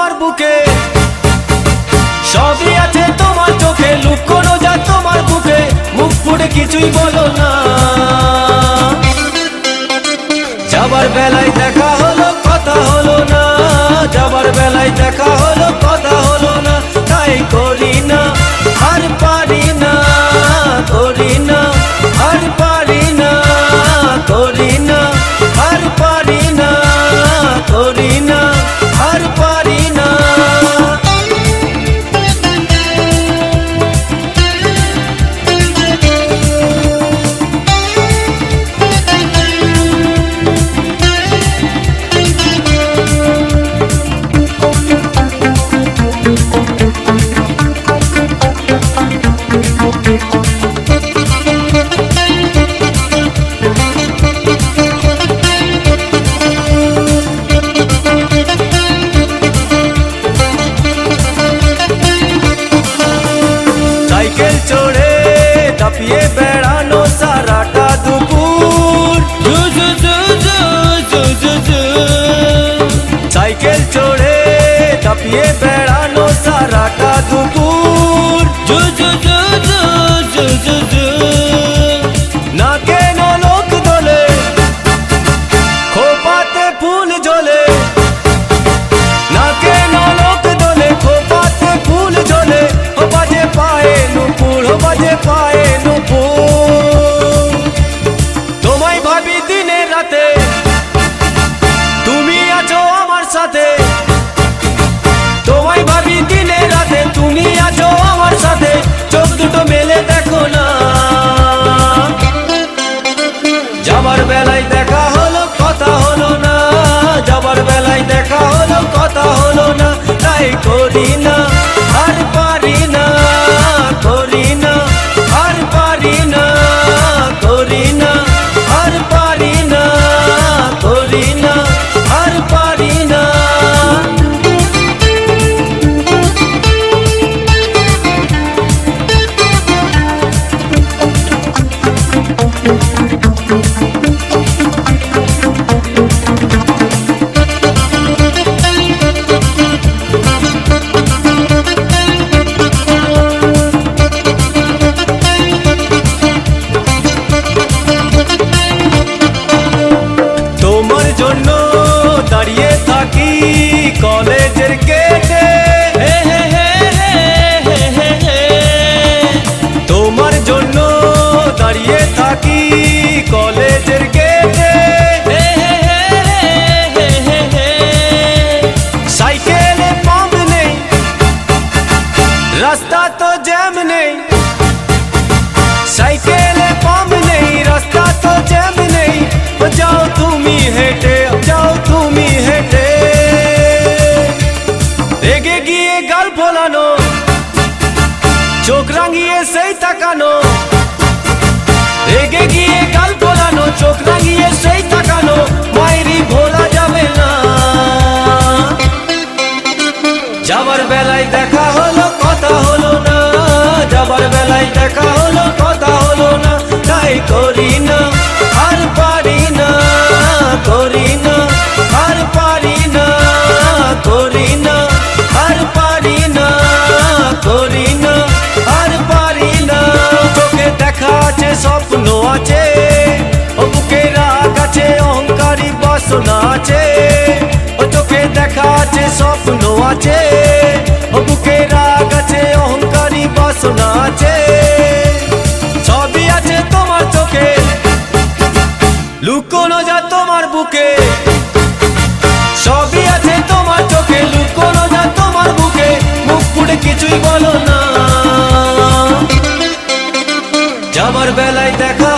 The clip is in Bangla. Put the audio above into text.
তোমার বুকে, সবই আছে তোমার চোখে, লুকোনো যা তোমার বুকে, মুখ ফুটে কিছুই বলো না। যাবার বেলায় দেখা হলো কথা হলো না, যাবার বেলায় দেখা হলো কথা হলো না, তাই করি না আর পারি না, করি না আর পারি না, করি না আর পারি না, করি না আর পারি না। সাইকেল চড়ে দাপিয়ে বেড়ানো সারাটা দুপুর, সাইকেল চড়ে দাপিয়ে বেড়ানো সারাটা দুপুর, না কেন লোক দোলে খোপাতে ফুল ঝোলে, না কেন লোক দোলে খোপাতে ফুল ঝোলে, ও বাজে পায়ে নুপুর, ও বাজে পায়ে নুপুর। তোমায় ভাবি দিনে রাতে, তুমি আছো আমার সাথে, তোমায় ভাবি দিনে রাতে, তুমি আছো আমার সাথে, চোখ দুটো মেলে দেখো না। যাবার বেলায় দেখা হলো কথা হলো না, যাবার বেলায় দেখা হলো কথা হলো না, তাই করি না আর পারি না, করি না আর পারি না, করি না আর পারি না, করি না আর পারি না। তোমার জন্য দাঁড়িয়ে থাকি কলেজের গেটে, তোমার জন্য দাঁড়িয়ে থাকি কলেজের গেটে, সাইকেলে পাম্প নেই, রাস্তা তো জ্যাম নেই, সাইকেলে পাম্প নেই, রাস্তা তো জ্যাম নেই, যাও তুমি হেঁটে, যাও তুমি হেঁটে। রেগে গিয়ে গাল ফোলানো, চোখ রাঙিয়ে সেই তাকানো, রেগে গিয়ে গাল ফোলানো, চোখ রাঙিয়ে সেই তাকানো, মায়েরই ভোলা যাবে না। যাবার বেলায় দেখা হলো কথা হলো না, যাবার বেলায় দেখা হলো কথা হলো না, তাই করি না আর পারি না, করি না আর পারি না, করি না আর পারি না, করি না আর পারি না। চোখে দেখা আছে স্বপ্ন আছে, ও বুকে রাগ আছে অহংকারী বাসনা আছে, ও চোখে দেখা আছে স্বপ্ন আছে, ও বুকে রাগ আছে অহংকারী বাসনা আছে, সবই আছে তোমার চোখে, লুকোনো যা তোমার বুকে, সবই আছে তোমার চোখে, লুকোনো যা তোমার বুকে, মুখ ফুটে কিছুই বলো না। যাবার বেলায় দেখা